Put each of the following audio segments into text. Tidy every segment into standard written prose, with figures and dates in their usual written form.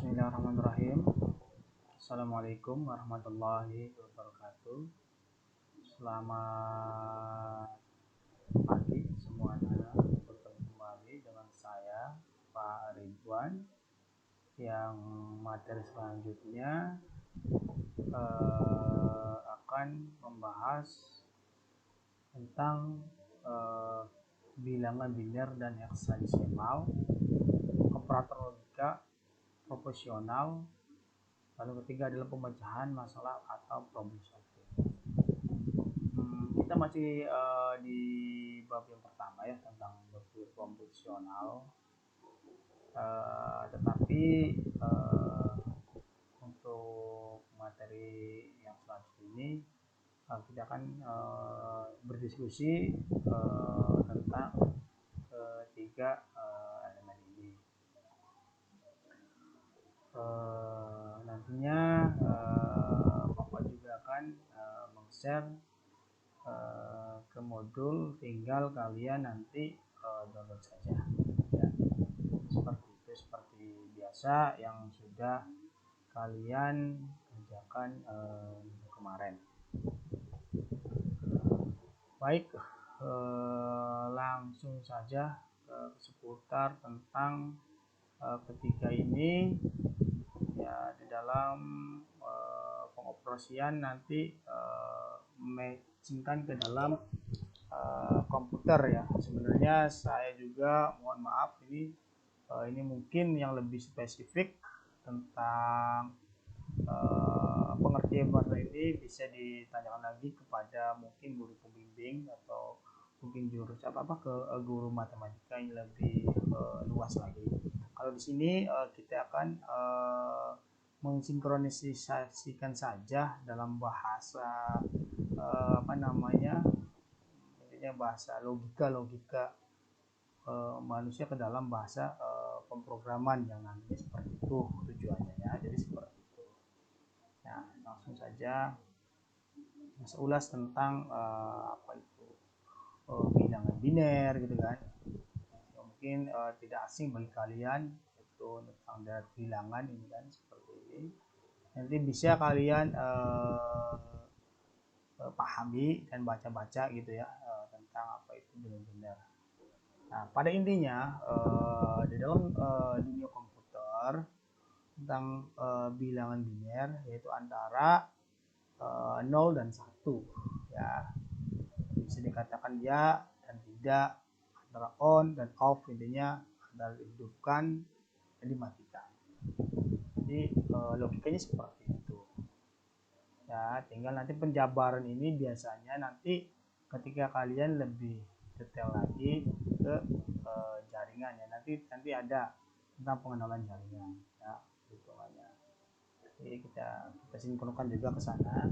Bismillahirrahmanirrahim. Assalamualaikum warahmatullahi wabarakatuh. Selamat pagi semuanya. Bertemu kembali dengan saya Pak Ridwan, yang materi selanjutnya akan membahas tentang bilangan biner dan heksadesimal, operator logika, proporsional. Lalu ketiga adalah pemecahan masalah atau problem solving. Kita masih di bab yang pertama ya, tentang berpikir proporsional. Tetapi untuk materi yang selanjutnya ini kita akan berdiskusi tentang ketiga elemen ini. Nantinya Bapak juga akan meng-share ke modul, tinggal kalian nanti download saja ya. Seperti itu, seperti biasa yang sudah kalian kerjakan kemarin. Baik, langsung saja seputar tentang ketiga ini ya. Di dalam pengoperasian nanti matchingkan ke dalam komputer ya. Sebenarnya saya juga mohon maaf, ini mungkin yang lebih spesifik tentang pengertian bahasa ini bisa ditanyakan lagi kepada mungkin guru pembimbing atau mungkin jurus ke guru matematika yang lebih luas lagi. Kalau di sini kita akan mensinkronisasikan saja dalam bahasa intinya bahasa logika manusia ke dalam bahasa pemrograman yang nantinya seperti itu tujuannya ya. Jadi seperti itu. Nah, langsung saja kita ulas tentang apa itu bilangan biner gitu kan. Mungkin tidak asing bagi kalian itu tentang dari bilangan ini kan, seperti ini. Nanti bisa kalian pahami dan baca-baca gitu ya tentang apa itu bilangan biner. Nah, pada intinya di dalam dunia komputer tentang bilangan biner yaitu antara 0 dan 1 ya. Bisa dikatakan ya dan tidak, antara on dan off, intinya antara dihidupkan dan dimatikan. Jadi logikanya seperti itu ya. Tinggal nanti penjabaran ini biasanya nanti ketika kalian lebih detail lagi ke jaringan ya, nanti ada tentang pengenalan jaringan ya, hitungannya. Jadi kita sinkronkan juga ke sana.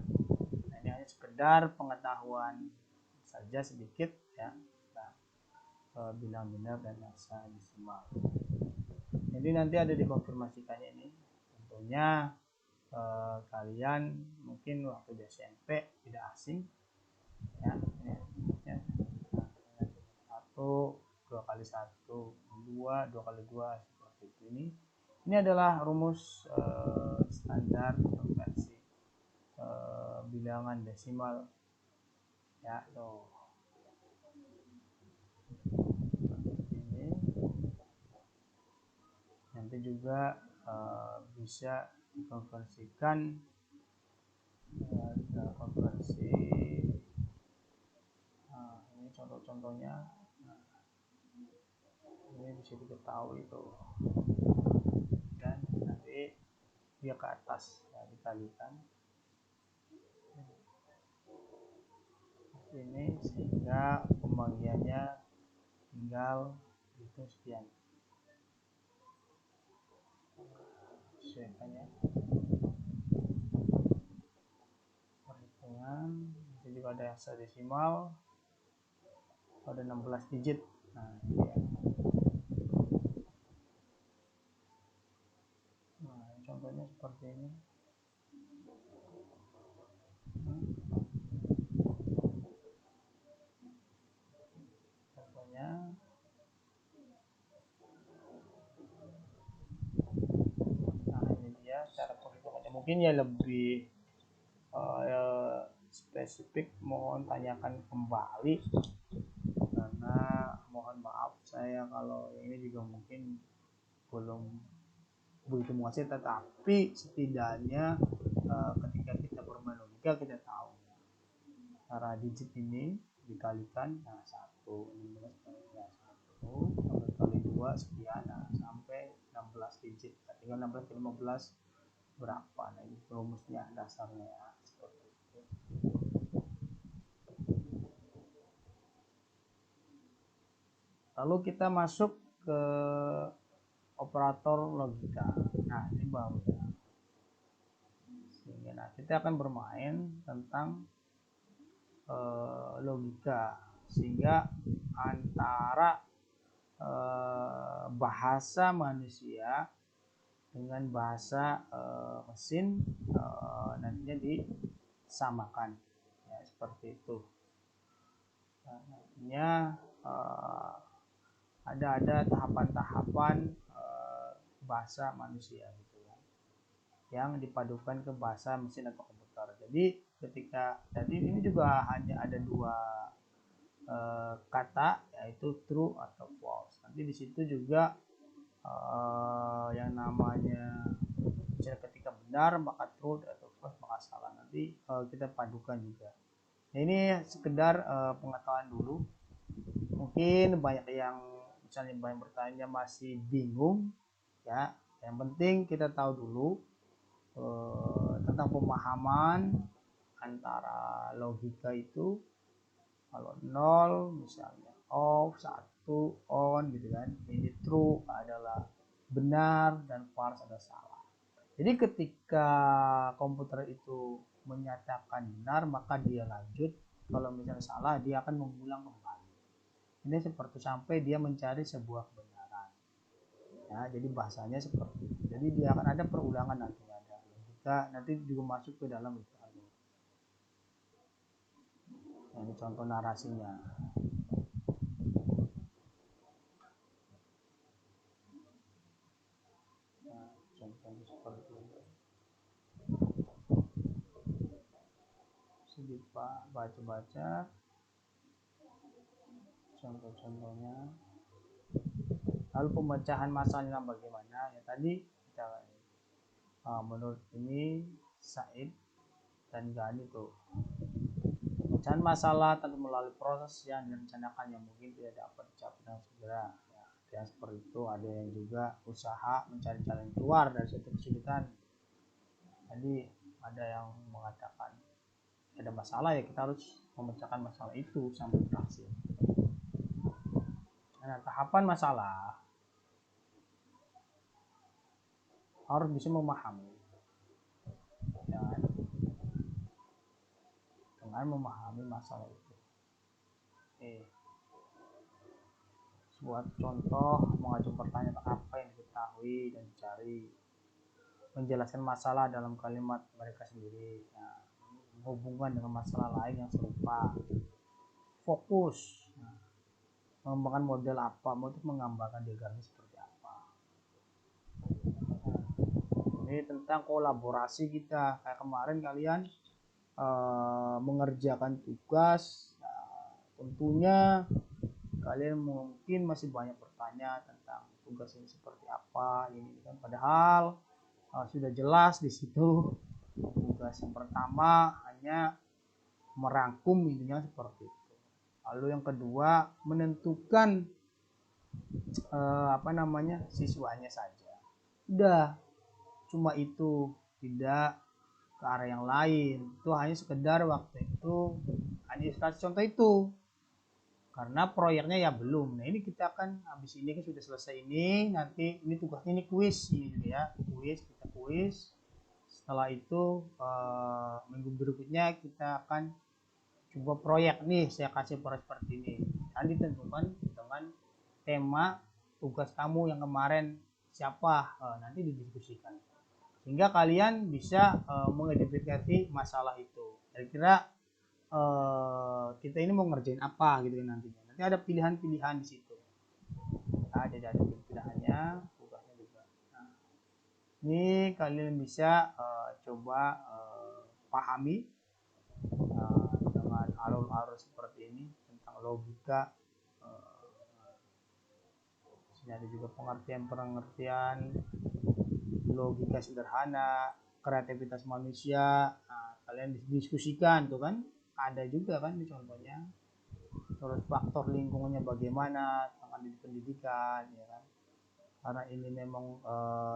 Nah, ini hanya sekedar pengetahuan saja sedikit ya. Nah, bilangan biner dan heksadesimal. Jadi nanti ada dikonfirmasikannya ini. Tentunya kalian mungkin waktu di SMP tidak asing ya. Satu, 2 kali 1, 2 kali 2 seperti itu. Ini adalah rumus standar versi bilangan desimal ya. Ini nanti juga bisa dikonversikan konversi. Nah, ini contoh-contohnya. Nah, ini bisa diketahui itu, dan nanti dia ke atas ya, dikalikan ini sehingga pembagiannya tinggal itu sekian. Sesuaikannya perhitungan. Nanti juga ada heksadesimal, ada 16 digit. Nah, ini ya. Nah, contohnya seperti ini. Contohnya nah, mungkin ya lebih spesifik mohon tanyakan kembali, karena mohon maaf saya kalau ini juga mungkin belum begitu menguasai, tetapi setidaknya ketika kita bermain logika kita tahu cara digit ini dikalikan, nah 1 ya 1 kali 2 sekian, nah sampai 16 digit, tinggal 16 ke 15 berapa, nah ini rumusnya dasarnya ya, seperti itu. Lalu kita masuk ke operator logika. Nah ini baru ya. Nah kita akan bermain tentang logika, sehingga antara bahasa manusia dengan bahasa mesin nantinya disamakan ya, seperti itu. Nah, nantinya ada tahapan-tahapan bahasa manusia gitu ya, yang dipadukan ke bahasa mesin atau komputer. Jadi ketika tadi ini juga hanya ada 2 kata, yaitu true atau false. Nanti di situ juga yang namanya ketika benar maka true, atau false maka salah. Nanti kita padukan juga. Nah, ini sekedar pengetahuan dulu. Mungkin banyak yang misalnya banyak bertanya masih bingung ya. Yang penting kita tahu dulu tentang pemahaman antara logika itu. Kalau 0 misalnya off, 1 on gitu kan. Ini true adalah benar dan false adalah salah. Jadi ketika komputer itu menyatakan benar maka dia lanjut, kalau misalnya salah dia akan mengulang kembali. Ini seperti sampai dia mencari sebuah kebenaran. Ya, jadi bahasanya seperti itu. Jadi dia akan ada perulangan nantinya, ada logika nanti juga masuk ke dalam itu. Nah, ini contoh narasinya. Nah, contohnya seperti itu. Sedikit Pak baca-baca contoh-contohnya. Lalu pemecahan masalahnya bagaimana? Ya tadi kita menurut ini Said dan Gani tuh, pemecahan masalah tentu melalui proses yang direncanakan yang mungkin tidak dapat dicapai dengan segera. Ya, yang seperti itu. Ada yang juga usaha mencari jalan keluar dari suatu kesulitan. Jadi ada yang mengatakan ada masalah ya kita harus memecahkan masalah itu sampai berhasil. Nah, tahapan masalah harus bisa memahami ya, dengan memahami masalah itu. Buat contoh mengajukan pertanyaan apa yang diketahui dan dicari, menjelaskan masalah dalam kalimat mereka sendiri, nah, hubungan dengan masalah lain yang serupa, fokus, nah, mengembangkan model apa untuk menggambarkan diagramnya seperti apa. Nah, ini tentang kolaborasi kita, kayak kemarin kalian mengerjakan tugas, nah, tentunya kalian mungkin masih banyak bertanya tentang tugas ini seperti apa ini kan, padahal sudah jelas di situ. Tugas yang pertama hanya merangkum intinya seperti itu. Lalu yang kedua menentukan siswanya saja. Udah cuma itu, tidak ke arah yang lain. Itu hanya sekedar waktu itu hanya ilustrasi contoh itu. Karena proyeknya ya belum. Nah ini kita akan habis ini kan sudah selesai ini, nanti ini tugasnya ini kuis ini gitu ya, kita kuis. Setelah itu minggu berikutnya kita akan coba proyek nih, saya kasih proyek seperti ini. Nanti ditentukan dengan tema tugas kamu yang kemarin siapa, nanti didiskusikan sehingga kalian bisa mengidentifikasi masalah itu. Kira-kira kita ini mau ngerjain apa gitu kan nantinya. Nanti ada pilihan-pilihan di situ. Nah, ada pilihannya, tugasnya juga. Nah, ini kalian bisa coba pahami dengan alur-alur seperti ini tentang logika. Sini ada juga pengertian logika sederhana, kreativitas manusia. Nah, kalian diskusikan tuh kan, ada juga kan ini contohnya. Terus faktor lingkungannya bagaimana, tentang pendidikan, ya kan? Karena ini memang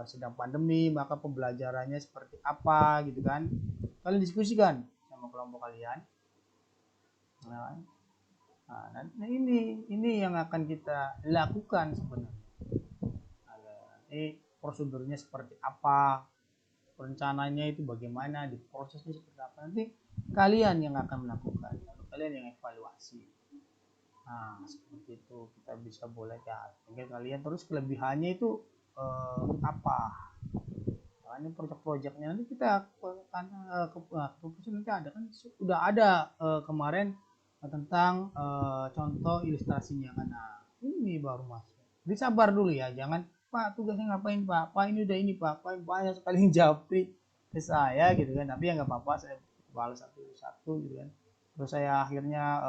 sedang pandemi, maka pembelajarannya seperti apa gitu kan? Kalian diskusikan sama kelompok kalian. Nah, ini yang akan kita lakukan sebenarnya. Ini prosedurnya seperti apa, rencananya itu bagaimana, di prosesnya seperti apa, nanti kalian yang akan melakukan, kalian yang evaluasi. Nah seperti itu kita bisa boleh ya, tinggal kalian terus kelebihannya itu apa. Nah, ini proyek-proyeknya nanti kita keputusan nanti ada kan, sudah ada kemarin tentang contoh ilustrasinya kan. Nah ini baru masuk, jadi sabar dulu ya, jangan Pak tugasnya ngapain Pak, ini udah ini Pak banyak sekali japri ke saya gitu kan, tapi ya nggak apa-apa, saya balas satu-satu gitu kan. Terus saya akhirnya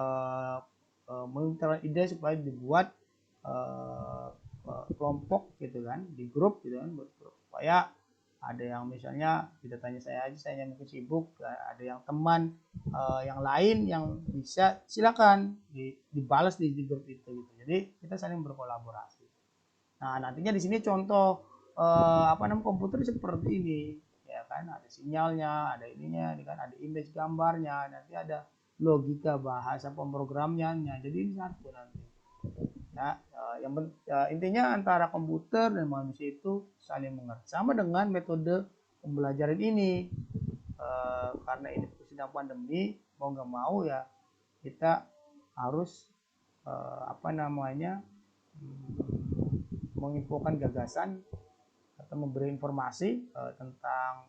meminta ide supaya dibuat kelompok gitu kan, di grup gitu kan, buat grup supaya ada yang misalnya tidak tanya saya aja, saya mungkin sibuk, ada yang teman yang lain yang bisa, silakan dibalas di grup itu gitu. Jadi kita saling berkolaborasi. Nah nantinya di sini contoh komputer seperti ini ya kan, ada sinyalnya, ada ininya, ini kan ada image gambarnya, nanti ada logika bahasa pemrogramannya, jadi ini satu nanti. Nah, intinya antara komputer dan manusia itu saling mengerti, sama dengan metode pembelajaran ini. Karena ini sedang pandemi, mau nggak mau ya kita harus menginfokan gagasan atau memberi informasi tentang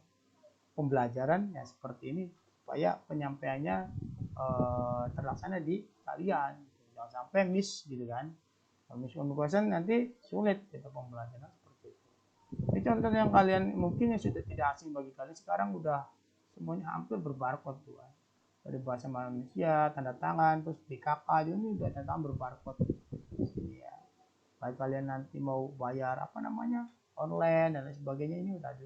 pembelajaran ya seperti ini, supaya penyampaiannya terlaksana di kalian, jangan sampai miss gitu kan. Miss communication nanti sulit kita pembelajaran seperti itu. Ini contoh yang kalian mungkin yang sudah tidak asing bagi kalian, sekarang udah semuanya hampir berbarcode tuh kan. Dari bahasa manusia, tanda tangan, terus BKK juga ini udah tanda tangan berbarcode ya. Baik kalian nanti mau bayar online dan lain sebagainya, ini udah ada.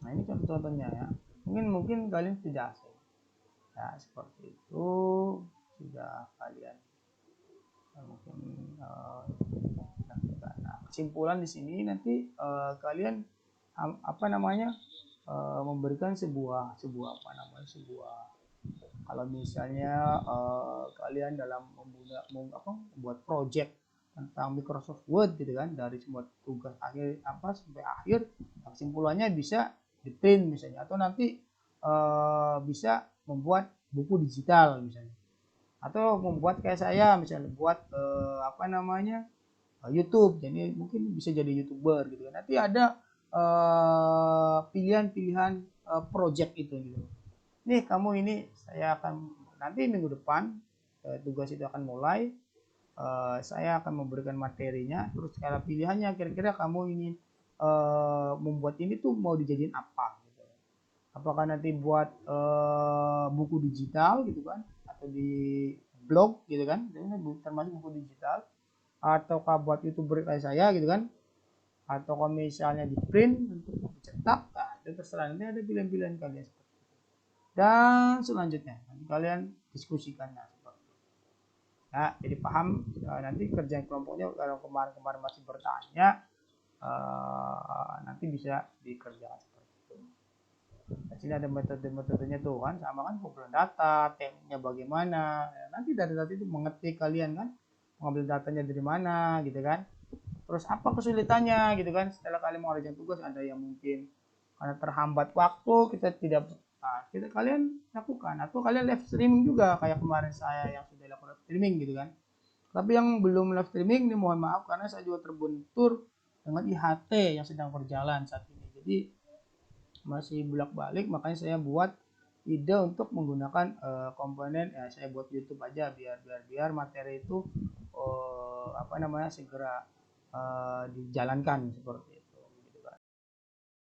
Nah ini contoh-contohnya ya, mungkin kalian tidak asing ya, seperti itu sudah kalian mungkin nah, kesimpulan di sini nanti kalian memberikan sebuah kalau misalnya kalian dalam membuat project tentang Microsoft Word gitu kan, dari semua tugas akhir sampai akhir, kesimpulannya bisa di print misalnya, atau nanti bisa membuat buku digital misalnya, atau membuat kayak saya misalnya buat YouTube, jadi mungkin bisa jadi YouTuber gitu kan. Nanti ada pilihan-pilihan project itu gitu. Nih kamu ini, saya akan nanti minggu depan tugas itu akan mulai, saya akan memberikan materinya, terus cara pilihannya kira-kira kamu ingin membuat ini tuh mau dijadiin apa gitu. Apakah nanti buat buku digital gitu kan, atau di blog gitu kan, ini termasuk buku digital, ataukah buat YouTuber kayak saya gitu kan, atau kalau misalnya di print untuk dicetak, nah, itu terserah, nanti ada pilihan-pilihan kalian seperti itu. Dan selanjutnya nanti kalian diskusikannya seperti itu. Nah, jadi paham nanti kerjaan kelompoknya. Kalau kemarin masih bertanya, nanti bisa dikerjakan seperti itu. Di sini ada metode-metodenya tuh kan, sama kan, kumpulan data, tekniknya bagaimana. Nanti dari data itu mengetik kalian kan, mengambil datanya dari mana gitu kan. Terus apa kesulitannya gitu kan, setelah kalian mengerjakan tugas, ada yang mungkin karena terhambat waktu kita tidak, kalian lakukan, atau kalian live streaming juga kayak kemarin saya yang sudah lakukan live streaming gitu kan. Tapi yang belum live streaming ini mohon maaf, karena saya juga terbentur dengan IHT yang sedang berjalan saat ini, jadi masih bolak-balik, makanya saya buat ide untuk menggunakan komponen ya, saya buat YouTube aja biar materi itu segera dijalankan seperti itu.